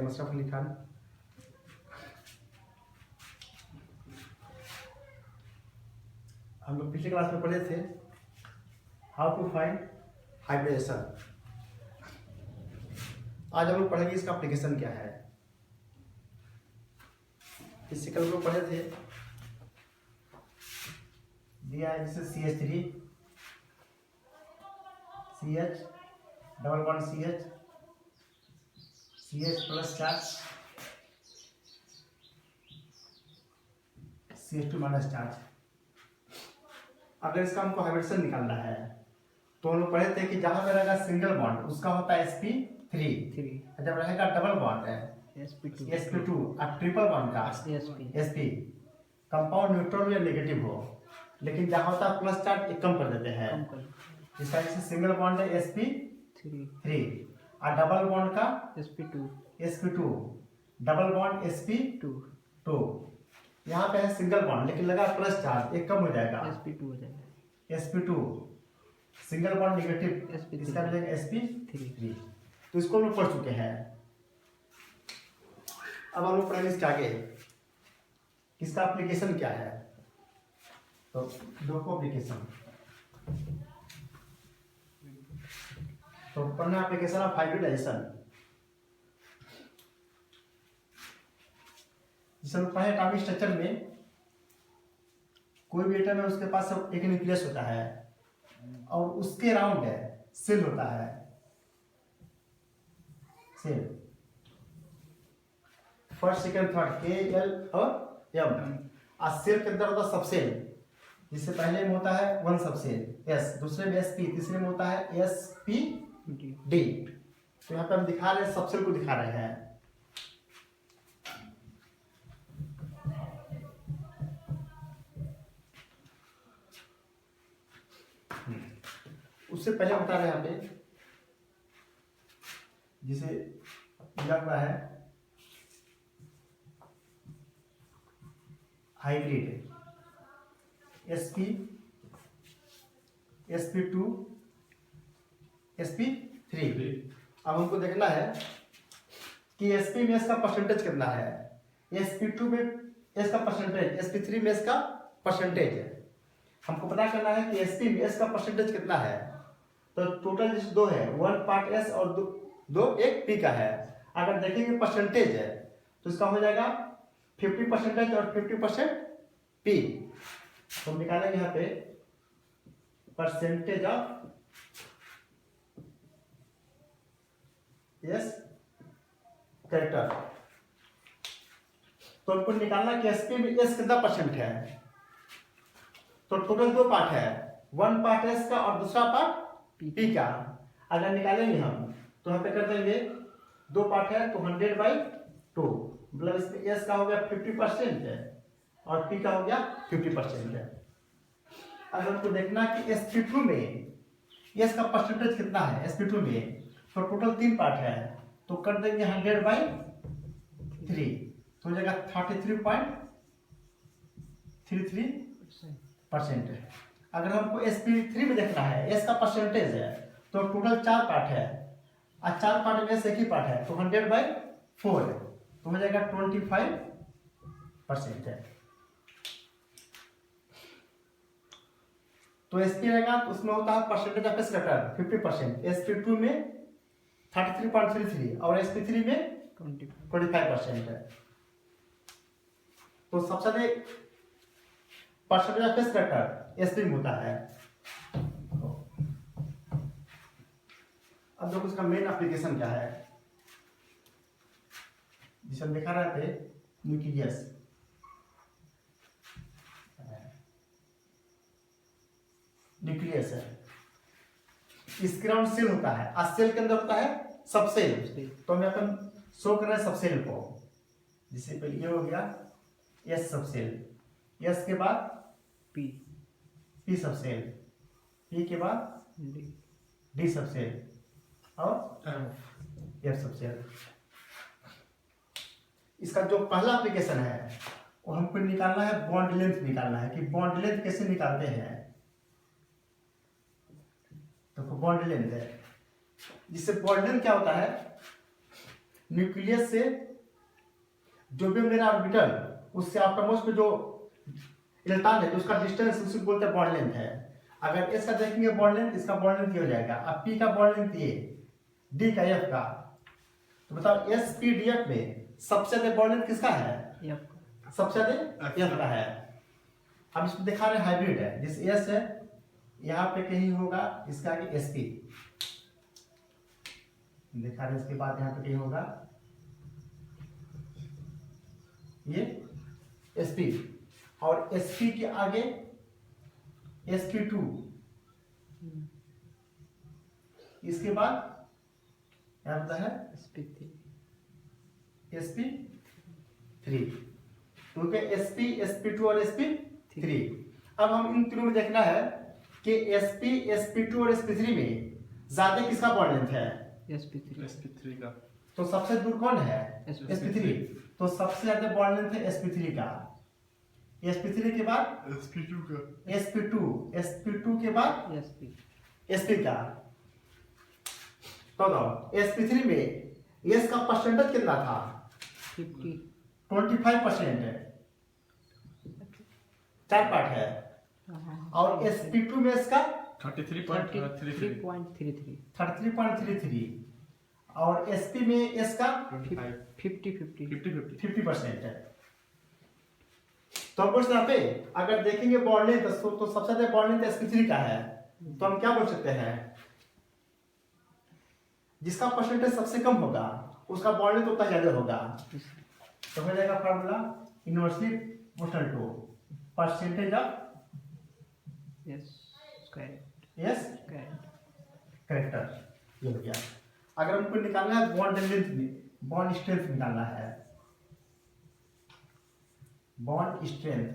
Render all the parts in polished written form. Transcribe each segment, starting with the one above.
मशरफ अली खान। हम लोग पिछले क्लास में पढ़े थे हाउ टू फाइंड हाइब्रिडेशन। आज हम लोग पढ़ेंगे इसका एप्लीकेशन क्या है। इससे कल लोग पढ़े थे, दिया है जैसे CH3 CH double bond CH plus charge CH2 minus charge. अगर इसका हमको हाइब्रिडेशन निकालना है तो हम लोग पढ़े थे कि जहां पे रहेगा सिंगल बॉन्ड उसका होता है sp3, जब रहेगा डबल बॉन्ड है sp2 और ट्रिपल बॉन्ड का sp। कंपाउंड न्यूट्रल या नेगेटिव हो, लेकिन जहां होता है प्लस चार्ज एक कम कर देते हैं। इसका जैसे सिंगल बॉन्ड है sp3 और डबल बॉन्ड का sp2 डबल बॉन्ड sp2। यहाँ पे है सिंगल बॉन्ड लेकिन लगा प्लस चार्ज एक कम हो जाएगा sp2 हो जाएगा। sp2 सिंगल बॉन्ड नेगेटिव, इसका मिलेगा sp3। तो इसको हम लोग पढ़ चुके हैं। अब हम लोग पढ़ेंगे इसके आगे इसका एप्लीकेशन क्या है। तो देखो एप्लीकेशन, तो पढ़ना एप्लीकेशन ऑफ हाइब्रिडाइजेशन। जिसे हम पढ़े एटॉमिक स्ट्रक्चर में कोई भी एटम है उसके पास एक न्यूक्लियस होता है और उसके अराउंड है सेल होता है। Shell first second third K L और M। और सेल के अंदर होता है सबसेल, जिससे पहले में होता है वन सबसेल S, दूसरे में SP, तीसरे में होता है SPD। तो यहाँ पे हम दिखा रहे हैं सबसेल को दिखा रहे हैं। उससे पहले बता रहे हैं यहाँ पे जिसे दिया हुआ है हाइब्रिड sp2 sp3। अब हमको देखना है कि sp में इसका परसेंटेज कितना है, sp2 में इसका परसेंटेज, sp3 में इसका परसेंटेज है। हमको पता करना है कि sp में इसका परसेंटेज कितना है। तो टोटल जैसे दो है, वन पार्ट S और दो एक P का है। अगर देखेंगे परसेंटेज है तो इसका हो जाएगा 50% और 50% P। तो हम निकालेंगे यहाँ पे परसेंटेज ऑफ S कैरेक्टर। तो हमको निकालना कि sp में S कितना परसेंट है। तो टोटल दो पार्ट है, वन पार्ट S का और दूसरा पार्ट P का। अगर निकालेंगे हम तो यहाँ पे कर देंगे दो पार्ट है तो 100/2, मतलब इसमें S का हो गया 50% है और P का हो गया 50% है। अगर हमको देखना कि sp2 में S का परसेंटेज कितना है, sp2 में तो टोटल तीन पार्ट है तो कर देंगे 100/3 तो हो जाएगा 33.33% है। अगर हमको sp3 में देखना है S का परसेंटेज है तो टोटल चार पार्ट है और चार पार्ट में से एक ही पार्ट है तो 100/4 है तो हो जाएगा 25% है। तो sp रहेगा तो उसमें होता है percentage of S character 50%, sp2 में 33.33 और sp3 में 25% है। तो सबसे ज्यादा percentage of S character sp में होता है। अब देखो इसका मेन एप्लीकेशन क्या है, जिसे हम दिखा रहे थे न्यूक्लियस। न्यूक्लियस है, इसके अराउंड सेल होता है और सेल के अंदर होता है सबसेल। तो हम अपन शो कर रहे हैं सबसेल को, जिसे पहले ये हो गया S सबसेल, S के बाद P सबसेल, P के बाद D सबसेल और F सबसेल। इसका जो पहला एप्लीकेशन है वो हमको निकालना है बॉन्ड लेंथ निकालना है कि बॉन्ड लेंथ कैसे निकालते हैं। तो बॉन्ड लेंथ है, जिससे बॉन्ड लेंथ क्या होता है न्यूक्लियस से जो भी मेरा ऑर्बिटल उससे आउटरमोस्ट पे जो इलेक्ट्रॉन है तो उसका डिस्टेंस उसे बोलते हैं बॉन्ड लेंथ है। अगर इसका देखेंगे बॉन्ड लेंथ, इसका बॉन्ड लेंथ ये हो जाएगा। अब पी का बॉन्ड लेंथ ये, डी का, एफ का, तो बताओ एस पी डी एफ में सबसे ज्यादा बॉन्ड लेंथ किसका है? एफ का। सबसे ज्यादा एफ का है। अब इसमें दिखा रहे हाइब्रिड है, जिस एस है यहाँ पे कहीं होगा, इसका आगे एस पी दिखा रहे, इसके बाद यहाँ पे कहीं होगा ये एस पी, और एस पी के आगे एस पी टू, इसके बाद यहाँ होता है एस पी थ्री, तो क्या एस पी टू और एस पी थ्री। अब हम इन तीनों में देखना है कि एस पी टू और एस पी थ्री में ज्यादा किसका बॉन्ड लेंथ है? एस पी थ्री का। तो सबसे दूर कौन है? S P three. तो सबसे ज्यादा बॉन्ड लेंथ है एस पी थ्री का। एस पी थ्री के बाद एस पी टू का, एस पी टू के बाद एस पी का। तो एस पी थ्री में एस का परसेंटेज कितना था? 25% है, 4 पार्ट है, और एस पी टू में इसका 33.33, और एस पी में इसका 50% है। तो हम क्वेश्चन पे अगर देखेंगे बॉन्ड लेंथ तो सबसे ज्यादा बॉन्ड लेंथ sp3 का है, तो हम क्या बोल सकते हैं? जिसका परसेंटेज सबसे कम होगा उसका बॉन्ड लेंथ उतना ज्यादा होगा। तो हो जाएगा formula inversely proportional to percentage of character. ये हो गया। अगर हमको निकालना है बॉन्ड लेंथ, बॉन्ड स्ट्रेंथ निकालना है, बॉन्ड स्ट्रेंथ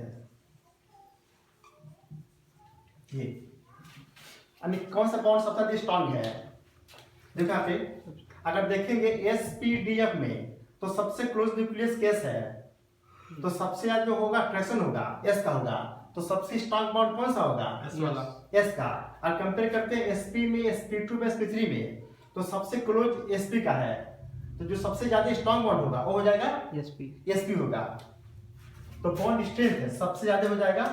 ये यानी कौन सा बॉन्ड सबसे स्ट्रॉन्ग है? देखो यहाँ पे अगर देखेंगे एसपीडीएफ में तो सबसे क्लोज न्यूक्लियस केस है, तो सबसे ज्यादा जो होगा अट्रैक्शन होगा एस का होगा, तो सबसे स्ट्रॉन्ग बॉन्ड कौन सा होगा? एस वाला, एस का। और कंपेयर करते हैं एसपी में, sp2 में, sp3 में, तो सबसे क्लोज एसपी का है, तो जो सबसे ज्यादा स्ट्रॉन्ग बॉन्ड होगा वो हो जाएगा एसपी होगा। तो बॉन्ड स्ट्रेंथ है सबसे ज्यादा हो जाएगा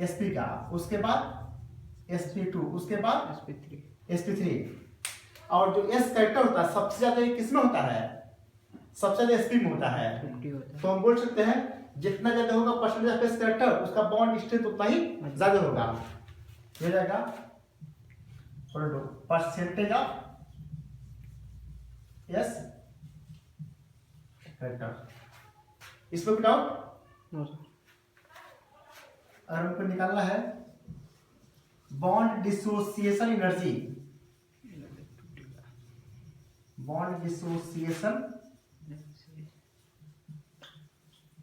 sp का, उसके बाद sp2, उसके बाद sp3, और जो s कैरेक्टर होता है सबसे ज्यादा किसमें होता है? सबसे ज्यादा sp में होता है। तो हम बोल सकते हैं जितना ज्यादा होगा परसेंटेज ऑफ s कैरेक्टर उसका बॉन्ड स्ट्रेंथ उतना ही ज्यादा होगा। ये जाएगा परसेंटेज ऑफ s कैरेक्टर। इसमें कोई डाउट? अगर हमको निकालना है bond dissociation energy, bond dissociation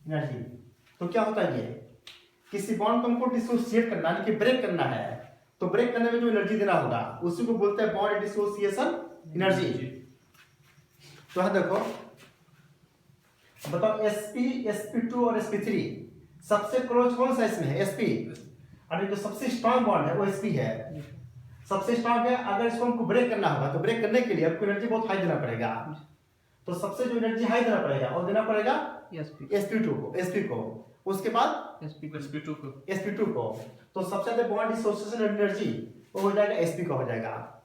energy, तो क्या होता है? ये किसी बॉन्ड को हमको डिसोसिएट करना यानी कि ब्रेक करना है, तो ब्रेक करने में जो एनर्जी देना होगा उसी को बोलते हैं बॉन्ड डिसोसिएशन एनर्जी। तो यहां देखो बताओ sp, sp2 और sp3 सबसे क्लोज कौन सा इसमें है? sp। और जो सबसे स्ट्रॉन्ग बॉन्ड है वो sp है, सबसे स्ट्रॉन्ग है। अगर इसको हमको ब्रेक करना होगा तो ब्रेक करने के लिए आपको एनर्जी बहुत हाई देना पड़ेगा, तो सबसे जो एनर्जी हाई देना पड़ेगा और देना पड़ेगा sp2 को, sp को, उसके बाद sp2 को। तो सबसे ज्यादा बॉन्ड डिसोसिएशन एनर्जी वो हो जाएगा sp का, हो जाएगा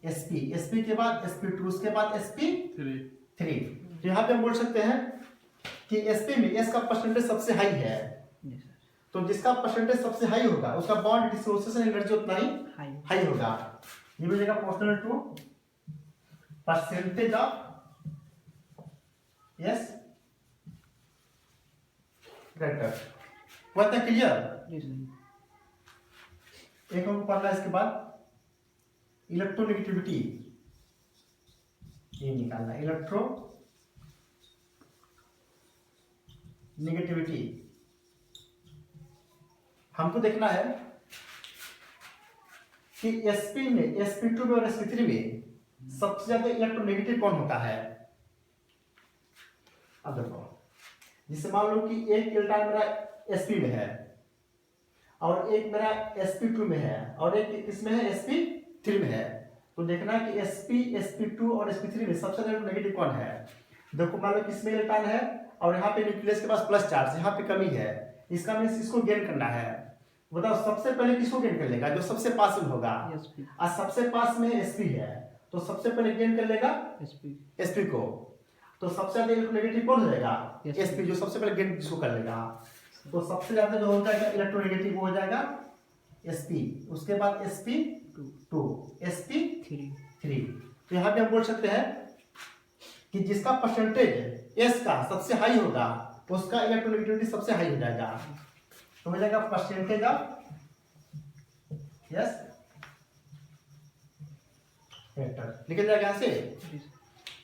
sp के बाद sp2, उसके बाद sp3। तो यहाँ पे हम बोल सकते हैं कि sp में s का परसेंटेज सबसे हाई है, तो जिसका परसेंटेज सबसे हाई होगा उसका बॉन्ड डिसोसिएशन एनर्जी उतना ही हाई होगा। ये मिलेगा proportional to percentage of s character. हुआ था क्लियर? एक हमको पढ़ना है, इसके बाद इलेक्ट्रोनेगेटिविटी ये निकालना, इलेक्ट्रो नेगेटिविटी। हमको देखना है कि sp में, sp2 में और sp3 में सबसे ज्यादा इलेक्ट्रोनेगेटिव कौन होता है? अब देखो, जिसे मान लो कि एक इलेक्ट्रॉन मेरा sp में है और एक मेरा sp2 में है और एक इसमें है sp3 में है, तो देखना है कि sp sp2 और sp3 में सबसे ज्यादा नेगेटिव कौन है। देखो मान लो किसमें इलेक्ट्रॉन है और यहाँ पे न्यूक्लियस के पास प्लस चार्ज, यहाँ पे कमी है, इसका मीन्स इसको गेन करना है। बताओ सबसे पहले किसको गेन कर लेगा, जो सबसे पास में होगा। और सबसे पास में sp है तो सबसे पहले गेन कर लेगा sp को। तो सबसे ज्यादा इलेक्ट्रोनेगेटिव कौन हो जाएगा, sp, जो सबसे पहले गेन जिसको कर लेगा। तो सबसे ज्यादा जो हो जाएगा इलेक्ट्रोनेगेटिव वो हो जाएगा sp, उसके बाद sp2 sp3। तो यहाँ पे हम बोल सकते हैं कि जिसका परसेंटेज s का सबसे हाई होगा उसका इलेक्ट्रोनेगेटिविटी सबसे हाई हो जाएगा। तो हो जाएगा परसेंटेज ऑफ s वेक्टर, निकल जाएगा यहाँ से।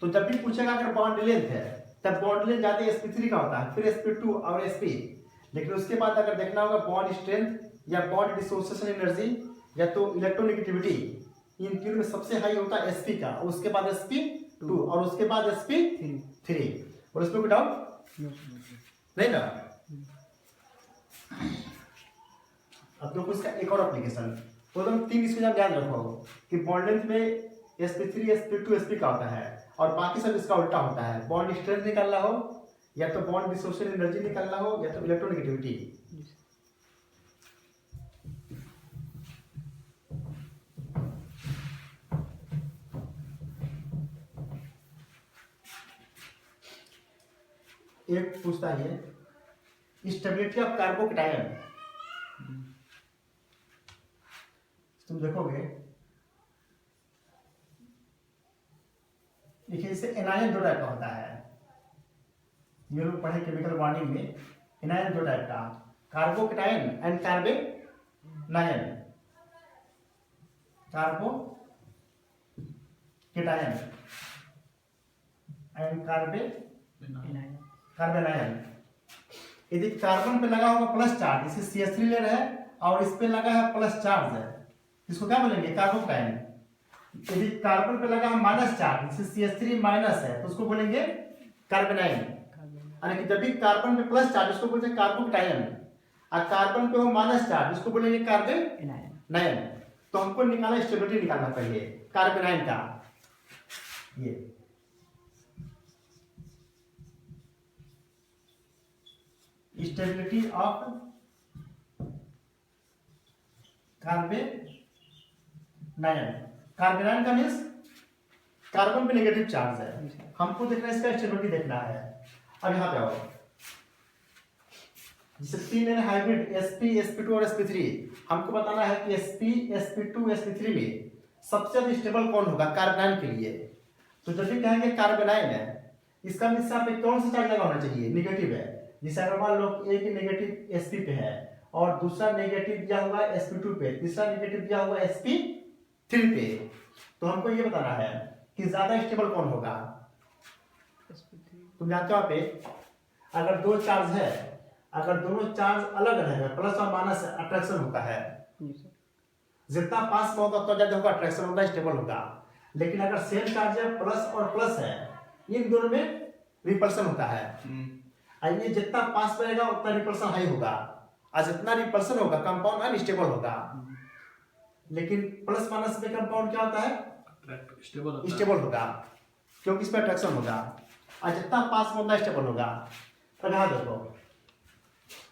तो जब भी पूछेगा अगर बॉन्ड लेंथ है तब बॉन्ड लेंथ जाते sp3 का होता है, फिर sp2 और sp। लेकिन उसके बाद अगर देखना होगा बॉन्ड स्ट्रेंथ या बॉन्ड डिसोसिएशन एनर्जी या तो इलेक्ट्रोनेगेटिविटी, इन तीनों में सबसे हाई होता है sp का, उसके बाद sp2 और उसके बाद sp3। और इसमें कोई डाउट नहीं ना। अब देखो इसका एक और एप्लीकेशन, तो तुम तीन इसको याद रखो कि बॉन्ड लेंथ में sp3 sp2 sp का होता है और बाकी सब इसका उल्टा होता है। बॉन्ड स्ट्रेंथ निकालना हो या तो बॉन्ड डिसोसिएशन एनर्जी निकालना हो या तो इलेक्ट्रोनेगेटिविटी। एक पूछता है स्टेबिलिटी ऑफ कार्बोकैटायन। तुम देखोगे देखिए इसे एनायन दो टाइप का होता है, ये लोग पढ़े केमिकल बॉन्डिंग में। एनायन दो टाइप का, carbocation and carbanion. Carbocation and carbanion. यदि कार्बन पे लगा होगा प्लस चार्ज, इसे CH3 ले रहे हैं और इस पे लगा है प्लस चार्ज है, इसको क्या बोलेंगे, कार्बोकैटायन। यदि कार्बन पे लगा है माइनस चार्ज, इसे CH3 माइनस है, तो उसको बोलेंगे कार्बेनाइन। यानी कि जब भी कार्बन पे प्लस चार्ज उसको बोलते हैं कार्बोकैटायन, और कार्बन पे हो माइनस चार्ज उसको बोलेंगे कार्बेनाइन। तो हमको निकालना स्टेबिलिटी निकालना पहले कार्बेनाइन का। ये स्टेबिलिटी ऑफ कार्बेनाइन। कार्बेनाइन का मीन्स कार्बन पे नेगेटिव चार्ज है, हमको देखना है इसका स्टेबिलिटी देखना है। अब यहाँ पे आओ, जैसे तीन है हाइब्रिड sp sp2 और sp3, हमको बताना है कि sp sp2 sp3 में सबसे ज्यादा स्टेबल कौन होगा कार्बेनाइन के लिए। तो जब भी कहेंगे कार्बेनाइन है, इसका मीन्स यहाँ पे कौन सा चार्ज लगा होना चाहिए, निगेटिव है। जैसे अगर मान लो एक नेगेटिव sp पे है और दूसरा नेगेटिव दिया हुआ sp2 पे, तीसरा नेगेटिव दिया हुआ sp3 पे, तो हमको ये बताना है कि ज्यादा स्टेबल कौन होगा। तुम जानते हो पे अगर दो चार्ज है, अगर दोनों चार्ज अलग रहेगा प्लस और माइनस, अट्रैक्शन होता है। जितना पास में होगा उतना ज्यादा होगा अट्रैक्शन, होगा स्टेबल होगा। लेकिन अगर सेम चार्ज है प्लस और प्लस है, इन दोनों में रिपल्सन होता है। ये जितना पास रहेगा उतना रिपल्सन हाई होगा, और जितना रिपल्सन होगा कंपाउंड अनस्टेबल होगा। लेकिन प्लस माइनस में कंपाउंड क्या होता है, स्टेबल होगा, क्योंकि इसमें अट्रैक्शन होगा। और जितना पास में उतना स्टेबल होगा। तो यहाँ देखो,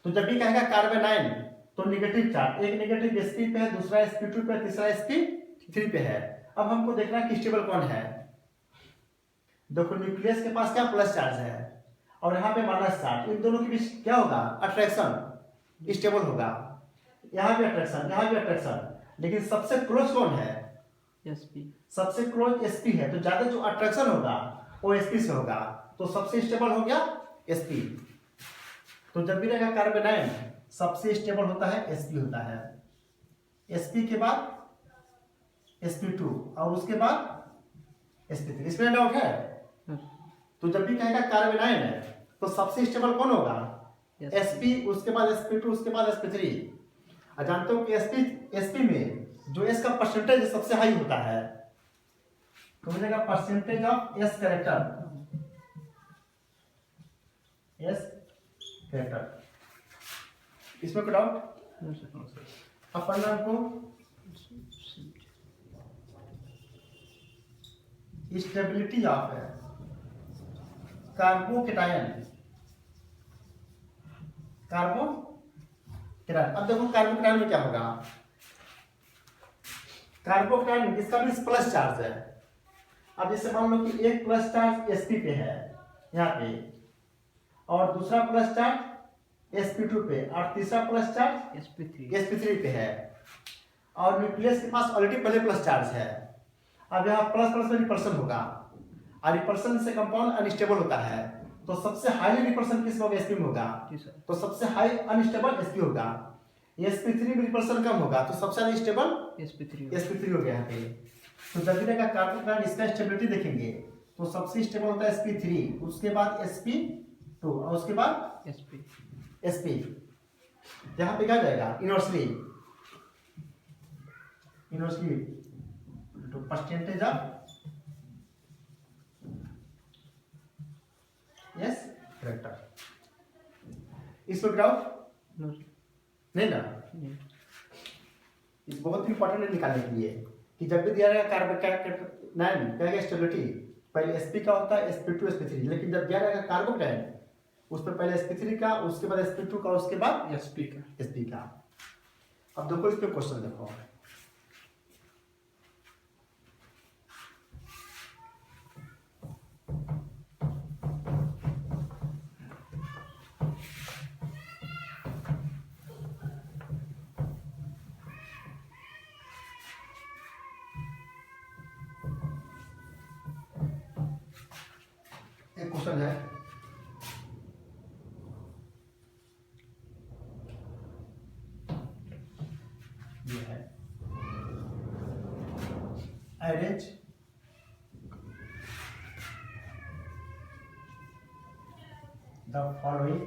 तो जब भी कहेगा कार्बेनाइन तो नेगेटिव चार्ज, एक नेगेटिव sp पे है, दूसरा sp2 पे, तीसरा sp3 पे है। अब हमको देखना है कि स्टेबल कौन है। देखो न्यूक्लियस के पास क्या प्लस चार्ज है और यहाँ पे माइनस चार्ज, इन दोनों के बीच क्या होगा, अट्रैक्शन, स्टेबल होगा। यहाँ भी अट्रैक्शन, यहाँ भी अट्रैक्शन, लेकिन सबसे क्लोज कौन है, sp। सबसे क्लोज sp है, तो ज्यादा जो अट्रैक्शन होगा वो sp से होगा, तो सबसे स्टेबल हो गया sp। तो जब भी रहेगा कार्बेनाइन सबसे स्टेबल होता है sp होता है, sp के बाद sp2 और उसके बाद sp3। इसमें डाउट है। तो जब भी कहेगा कार्बेनाइन है तो सबसे स्टेबल कौन होगा, sp, उसके बाद sp2, उसके बाद sp3। जानते हो कि sp में जो s का परसेंटेज सबसे हाई होता है, तो मिलेगा percentage of s character, s character. इसमें कोई डाउट। अब पढ़ना आपको स्टेबिलिटी ऑफ कार्बोकेटायन। कार्बोकेटायन, अब देखो कार्बोकेटायन में क्या होगा, कार्बोकेटायन इसका भी प्लस चार्ज है। अब जैसे मान लो कि एक प्लस चार्ज sp पे है यहाँ पे, और दूसरा प्लस चार्ज sp2 पे, और तीसरा प्लस चार्ज sp3 पे है, और न्यूक्लियस के पास ऑलरेडी पहले प्लस चार्ज है। अब यहाँ प्लस प्लस में रिपल्सन होगा, और रिपल्सन से कंपाउंड अनस्टेबल होता है, तो सबसे हाई रिपल्सन किस में होगा, sp में होगा, तो सबसे हाई अनस्टेबल sp होगा। sp3 में रिपल्सन कम होगा, तो सबसे अनस्टेबल sp3 हो गया यहाँ पे। तो जब भी कार्बोकेटायन इसका स्टेबिलिटी देखेंगे तो सबसे स्टेबल होता है sp3, उसके बाद sp2, और उसके बाद sp। यहाँ पे क्या जाएगा, इनवर्सली तो परसेंटेज ऑफ यस करेक्ट। इसमें डाउट नहीं ना, इस बहुत इंपॉर्टेंट है निकालने के लिए कि जब भी दिया रहेगा कार्बोकेटायन क्या स्टेबिलिटी, पहले sp का होता है, sp2 sp3, लेकिन जब दिया रहेगा कार्बोकेटायन उस पर पहले sp3 का, उसके बाद sp2 का, उसके बाद sp का। अब देखो इस पे क्वेश्चन देखो, एक क्वेश्चन है, ये है arrange the following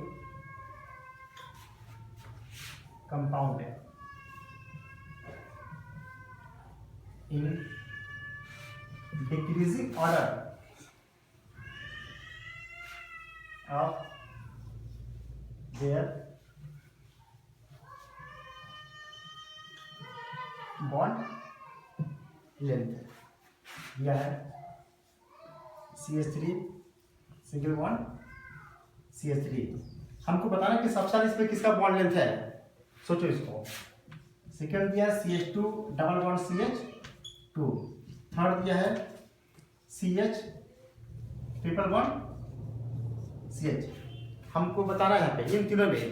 compound in decreasing order of their bond length। यह है CH3 सिंगल बॉन्ड CH3। हमको बताना कि सबसे ज्यादा इसमें किसका बॉन्ड लेंथ है, सोचो इसको। सेकंड दिया है CH2 double bond CH2, third दिया है CH ट्रिपल बॉन्ड CH। हमको बताना है यहाँ पे इन तीनों में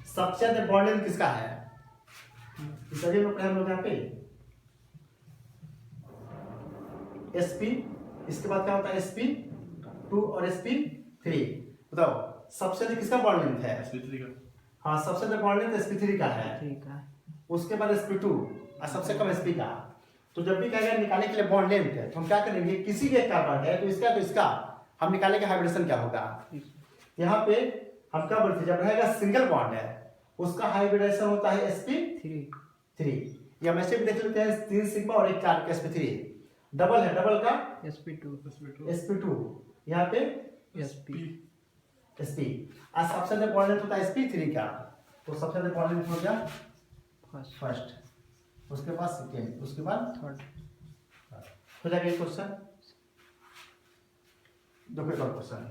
सबसे ज्यादा बॉन्ड लेंथ किसका है, सभी लोग हम लोग यहाँ पे sp, इसके बाद क्या होता है sp2 और sp3। बताओ सबसे ज्यादा किसका बॉन्ड लेंथ है, sp3 का। हाँ सबसे ज्यादा बॉन्ड लेंथ sp3 का है, उसके बाद sp2 और सबसे कम sp का। तो जब भी कहेगा निकालने के लिए बॉन्ड लेंथ है तो हम क्या करेंगे, किसी भी एक कार्बन है तो इसका हम निकालेंगे हाइब्रिडेशन क्या होगा। यहाँ पे हम क्या बोलते हैं, जब रहेगा सिंगल बॉन्ड है उसका हाइब्रिडेशन होता है sp3। या वैसे भी देख लेते हैं 3 सिग्मा और 1 कार्ब का sp3, डबल है, डबल का sp2 यहाँ पे sp। आज सबसे ज्यादा बॉन्ड लेंथ होता है sp3 का, तो सबसे ज्यादा बॉन्ड लेंथ हो गया फर्स्ट, उसके बाद सेकेंड, उसके बाद थर्ड। हो जाएगा ये क्वेश्चन। देखो एक और क्वेश्चन है,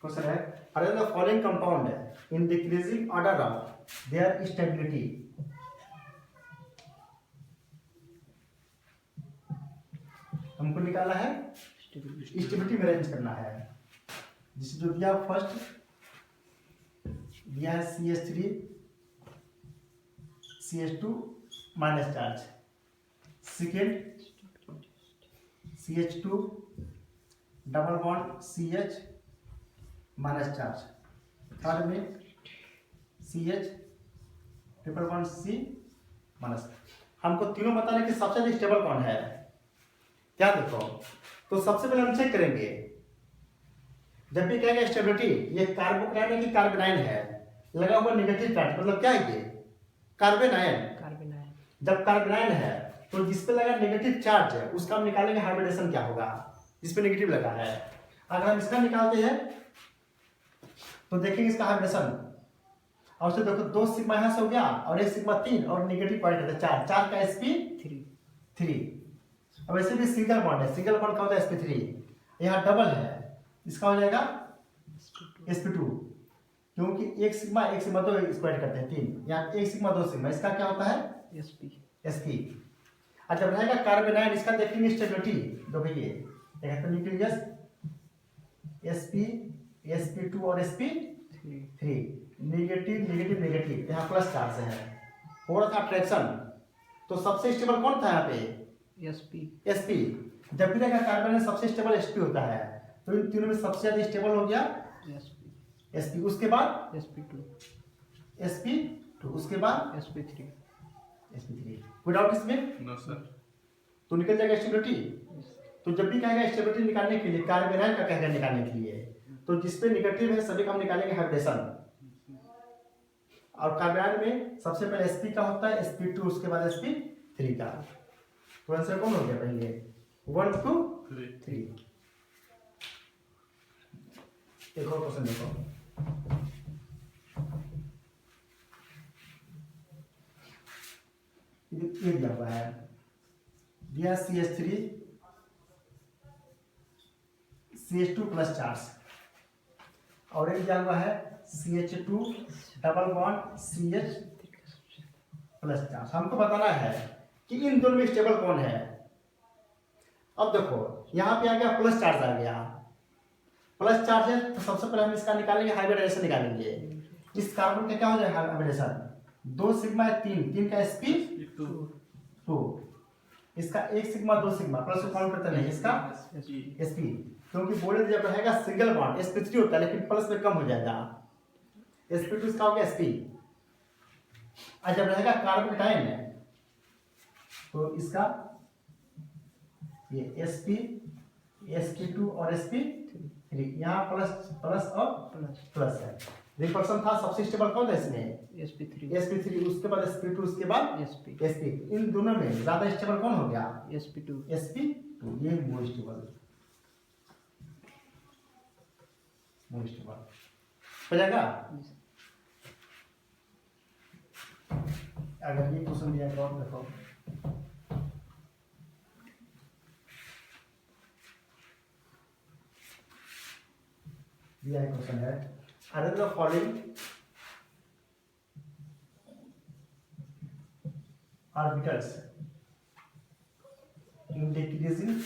क्वेश्चन है arrange the following compound in decreasing order of their stability. हमको निकालना है स्टेबिलिटी में अरेंज करना है। जिसे जो दिया फर्स्ट दिया है CH3 CH2 minus charge, second CH2 double bond CH minus charge, third में CH triple bond C minus. हमको तीनों बताने कि सबसे ज्यादा स्टेबल कौन है। क्या देखो, तो सबसे पहले हम चेक करेंगे, जब भी कहेंगे स्टेबिलिटी, ये कार्बोकेटायन है कि कार्बेनाइन है, लगा हुआ नेगेटिव चार्ज, मतलब क्या है ये कार्बेनाइन। जब कार्बेनाइन है तो जिसपे लगा नेगेटिव चार्ज है उसका हम निकालेंगे हाइब्रिडेशन क्या होगा, जिसपे नेगेटिव लगा है। अगर हम इसका निकालते हैं तो देखेंगे इसका हाइब्रिडेशन, और से देखो 2 सिग्मा यहाँ से हो गया और 1 सिग्मा 3 और नेगेटिव पॉइंट है 4, 4 का sp3। अब ऐसे भी सिंगल बॉन्ड है, सिंगल बॉन्ड का होता है sp3, यहाँ डबल है, इसका हो जाएगा sp2, क्योंकि 1 सिग्मा 2 स्क्वायर करते हैं 3, यहाँ 1 सिग्मा 2 सिग्मा, इसका क्या होता है sp। और जब रहेगा कार्बोनाइड, इसका देखेंगे स्टेबिलिटी, देखो ये एक तो न्यूक्लियस sp sp2 और sp3, नेगेटिव नेगेटिव नेगेटिव, यहाँ प्लस चार्ज है, हो रहा था अट्रैक्शन, तो सबसे स्टेबल कौन था यहाँ पे sp। जब भी रहेगा कार्बन सबसे स्टेबल sp होता है, तो इन तीनों में सबसे ज्यादा स्टेबल हो गया sp, उसके बाद sp2, उसके बाद sp3। कोई डाउट इसमें? No sir. तो निकल जाएगा स्टेबिलिटी। तो जब भी कहेगा स्टेबिलिटी निकालने के लिए, कार्बोनाइड का कहेगा निकालने के लिए, तो जिसपे नेगेटिव है सभी का हम निकालेंगे हाइब्रिडेशन। और कार्बोनाइड में सबसे पहले sp का होता है, sp2, उसके बाद sp3 का। तो आंसर कौन हो गया पहले? 1 2 3। एक और क्वेश्चन देखो, ये दिया हुआ है, दिया CH3 CH2 प्लस चार्ज, और एक दिया हुआ है CH2 double bond CH plus charge. हमको बताना है कि इन दोनों में स्टेबल कौन है। अब देखो यहाँ पे आ गया प्लस चार्ज, आ गया प्लस चार्ज है, तो सबसे पहले हम इसका निकालेंगे, हाइब्रिडेशन निकालेंगे। इस कार्बन का क्या हो जाएगा हाइब्रिडेशन? 2 सिग्मा 3 का sp2, इसका 1 सिग्मा 2 सिग्मा प्लस को काउंट करते नहीं, इसका sp, क्योंकि बोले जब रहेगा सिंगल बॉन्ड sp3 होता है, लेकिन प्लस में कम हो जाएगा, sp2 इसका हो गया sp। और जब रहेगा कार्बन टाइम है, तो इसका ये sp sp2 और sp3, यहाँ प्लस प्लस और प्लस है। रिपल्सन था, सबसे स्टेबल कौन था इसमें? sp3, उसके बाद sp2, उसके बाद sp। इन दोनों में ज्यादा स्टेबल कौन हो गया? sp2, ये मोस्ट स्टेबल हो जाएगा। अगर ये क्वेश्चन दिया तो और देखो, दिया क्वेश्चन है, other the following orbitals in decreasing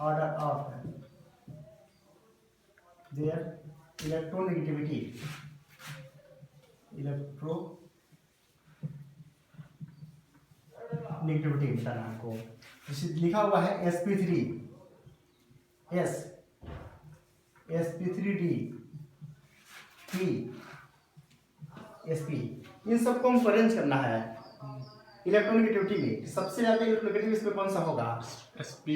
order of their electronegativity, बताना हमको। जैसे लिखा हुआ है sp3 sp3d p sp, इन सबको हमको अरेंज करना है इलेक्ट्रोनेगेटिविटी में। सबसे ज्यादा इलेक्ट्रोनेगेटिव इसमें कौन सा होगा? sp।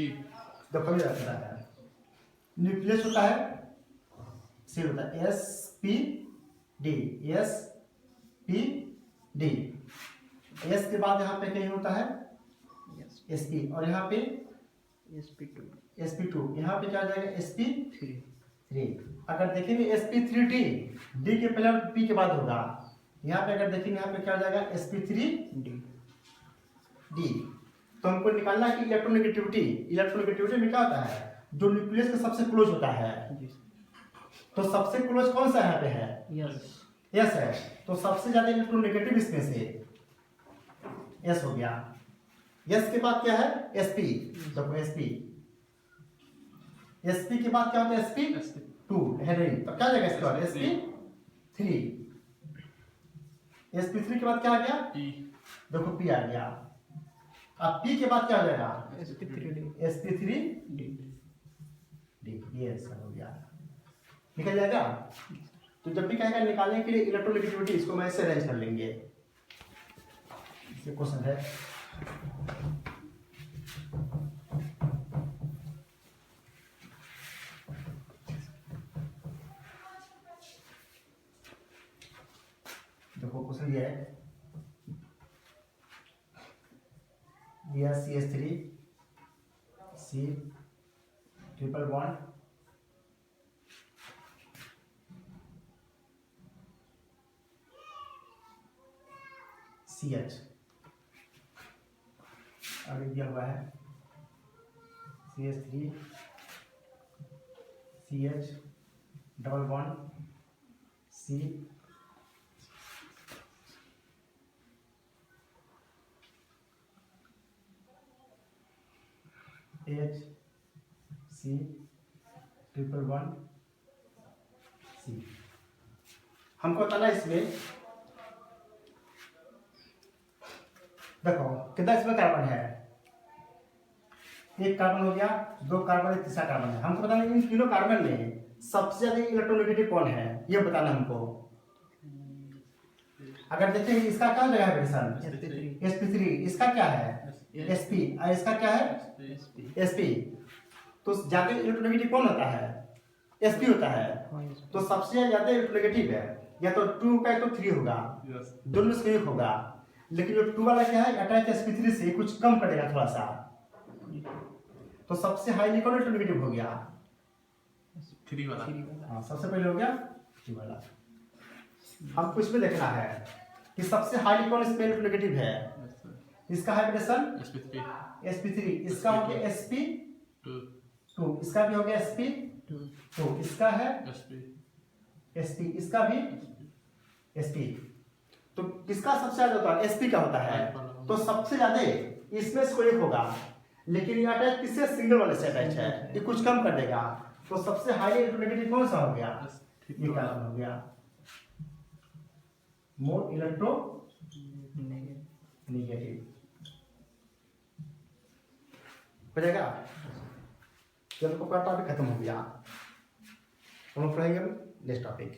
देखो ये रहता है, न्यूक्लियस होता है, सेल होता है sp_d, s के बाद यहाँ पे कहीं होता है sp, और यहाँ पे sp2, यहाँ पे क्या आ जाएगा sp3। अगर देखेंगे sp3d, d के पहले और p के बाद होगा, यहाँ पे अगर देखेंगे यहाँ पे क्या आ जाएगा sp3d। तो हमको निकालना है कि इलेक्ट्रोनेगेटिविटी में क्या होता है? जो न्यूक्लियस के सबसे क्लोज होता है, तो सबसे क्लोज कौन सा यहाँ पे है? यस है, तो सबसे ज्यादा इलेक्ट्रोनेगेटिव इसमें से यस हो गया। यस के बाद क्या है? sp, देखो sp के बाद क्या होता है? sp2 हेनरी, तो क्या जाएगा इसके बाद? sp3। sp3 के बाद क्या आ गया? देखो p आ गया। अब p के बाद क्या हो जाएगा? sp3d, ये आंसर हो गया, निकल जाएगा। तो जब भी कहेगा निकालने के लिए इलेक्ट्रोनेगेटिविटी, इसको मैं ऐसे अरेंज कर लेंगे। ये क्वेश्चन है, देखो क्वेश्चन दिया है, दिया CH3 C triple bond CH, आगे दिया हुआ है CH3 CH double bond C H C triple bond C। हमको बताना इसमें, देखो कितना इसमें कार्बन है, एक कार्बन हो गया, दो कार्बन, तीसरा कार्बन है। हमको बताना इन तीनों कार्बन में सबसे ज्यादा इलेक्ट्रोनेगेटिव कौन है, ये बताना हमको। अगर देखें इसका क्या जगह है बेसन, sp3, इसका क्या है sp, और इसका क्या है sp, तो ज्यादा इलेक्ट्रोनेगेटिव कौन होता है, sp होता है। तो सबसे ज्यादा इलेक्ट्रोनेगेटिव है, या तो 2 का तो 3 होगा, दोनों में से एक होगा। लेकिन जो 2 वाला क्या है, अटैच sp3 से कुछ कम करेगा थोड़ा सा, तो सबसे हाईली कौन इलेक्ट्रोनेगेटिव हो गया, 3 वाला। हाँ सबसे पहले हो गया 3 वाला। हमको इसमें देखना है कि सबसे हाईली कौन इसमें इलेक्ट्रोनेगेटिव है। इसका हाइब्रिडेशन sp3, इसका हो गया sp2, इसका भी हो गया sp2, इसका है sp, इसका भी sp। तो किसका सबसे ज्यादा होता है, sp का होता है। तो सबसे ज्यादा इसमें से कोई एक होगा, लेकिन ये अटैच किससे, सिंगल वाले से अटैच है, ये कुछ कम कर देगा। तो सबसे हाईली इलेक्ट्रोनेगेटिव कौन सा हो गया, ये कार्बन हो गया, मोर इलेक्ट्रो नेगेटिव हो जाएगा। चलो, टॉपिक खत्म हो गया, हम लोग पढ़ेंगे नेक्स्ट टॉपिक।